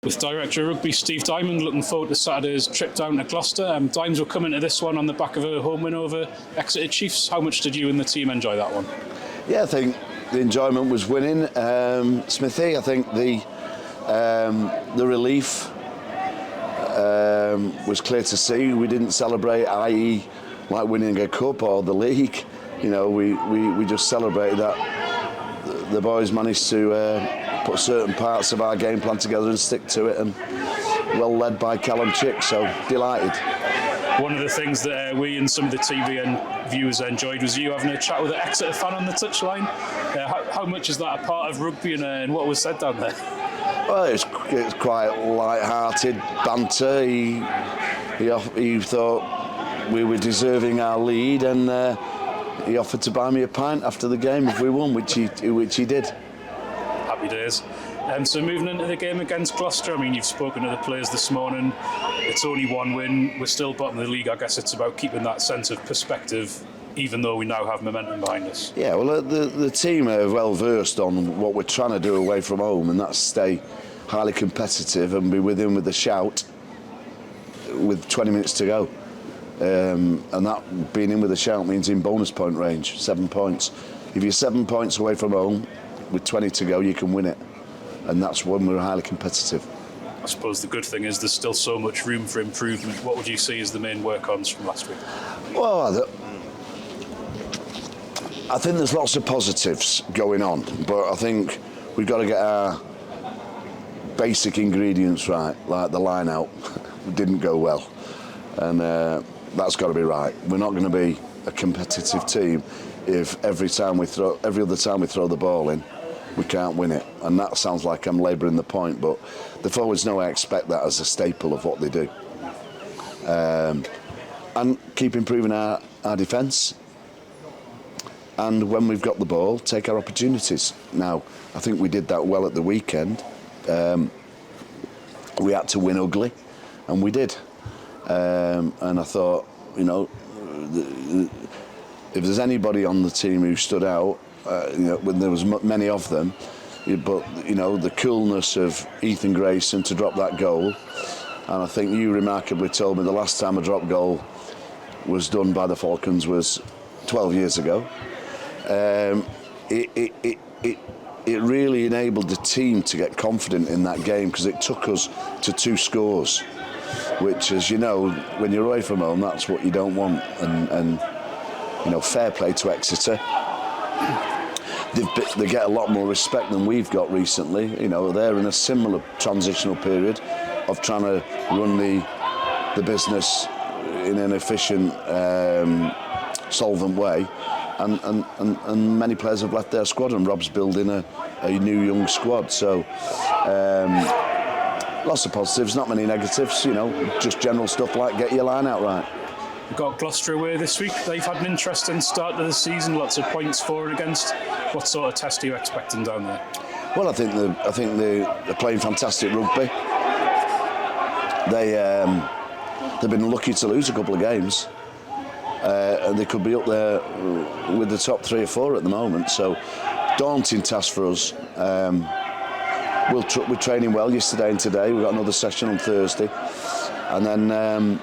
With Director of Rugby Steve Diamond looking forward to Saturday's trip down to Gloucester. Dimes will come into this one on the back of a home win over Exeter Chiefs. How much did you and the team enjoy that one? Yeah, I think the enjoyment was winning. Smithy, I think the relief was clear to see. We didn't celebrate, i.e. like winning a cup or the league. You know, we just celebrated that the boys managed to put certain parts of our game plan together and stick to it, and well led by Callum Chick, so delighted. One of the things that we and some of the TV and viewers enjoyed was you having a chat with an Exeter fan on the touchline. How much is that a part of rugby, and what was said down there? Well, it's quite light-hearted banter. He thought we were deserving our lead, and he offered to buy me a pint after the game if we won, which he did. Happy days. So moving into the game against Gloucester, I mean, you've spoken to the players this morning. It's only one win. We're still bottom of the league. I guess it's about keeping that sense of perspective, even though we now have momentum behind us. Yeah, well, the team are well versed on what we're trying to do away from home, and that's stay highly competitive and be within with the shout with 20 minutes to go. And that being in with a shout means in bonus point range, 7 points. If you're 7 points away from home with 20 to go, you can win it. And that's when we're highly competitive. I suppose the good thing is there's still so much room for improvement. What would you see as the main work-ons from last week? Well, I think there's lots of positives going on, but I think we've got to get our basic ingredients right, like the line-out didn't go well. And that's got to be right. We're not going to be a competitive team if every other time we throw the ball in, we can't win it. And that sounds like I'm labouring the point, but the forwards know I expect that as a staple of what they do. And keep improving our defence. And when we've got the ball, take our opportunities. Now, I think we did that well at the weekend. We had to win ugly, and we did. And I thought, you know, if there's anybody on the team who stood out, you know, when there was many of them, but you know, the coolness of Ethan Grayson to drop that goal, and I think you remarkably told me the last time a drop goal was done by the Falcons was 12 years ago. It really enabled the team to get confident in that game, because it took us to 2 scores, which, as you know, when you're away from home, that's what you don't want. And you know, fair play to Exeter. They get a lot more respect than we've got recently. You know, they're in a similar transitional period of trying to run the business in an efficient, solvent way. And many players have left their squad, and Rob's building a new young squad. So lots of positives, not many negatives. You know, just general stuff like get your line out right. We've got Gloucester away this week. They've had an interesting start to the season, lots of points for and against. What sort of test are you expecting down there? Well, I think they're playing fantastic rugby. They've been lucky to lose a couple of games, and they could be up there with the top 3 or 4 at the moment. So, daunting task for us. We're training well yesterday and today. We've got another session on Thursday, and then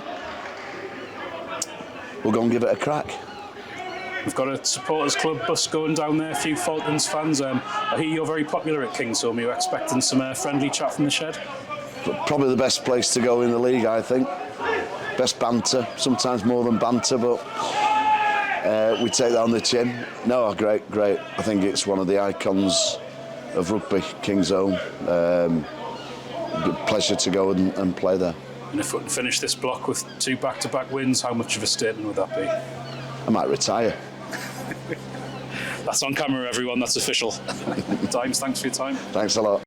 we'll go and give it a crack. We've got a supporters club bus going down there, a few Falcons fans. I hear you're very popular at Kingsholm. Are you expecting some friendly chat from the shed? Probably the best place to go in the league, I think. Best banter, sometimes more than banter, but we take that on the chin. No, great. I think it's one of the icons of rugby, Kingsholm. Good pleasure to go and play there. And if we can finish this block with 2 back-to-back wins, how much of a statement would that be? I might retire. That's on camera, everyone. That's official. Dimes, thanks for your time. Thanks a lot.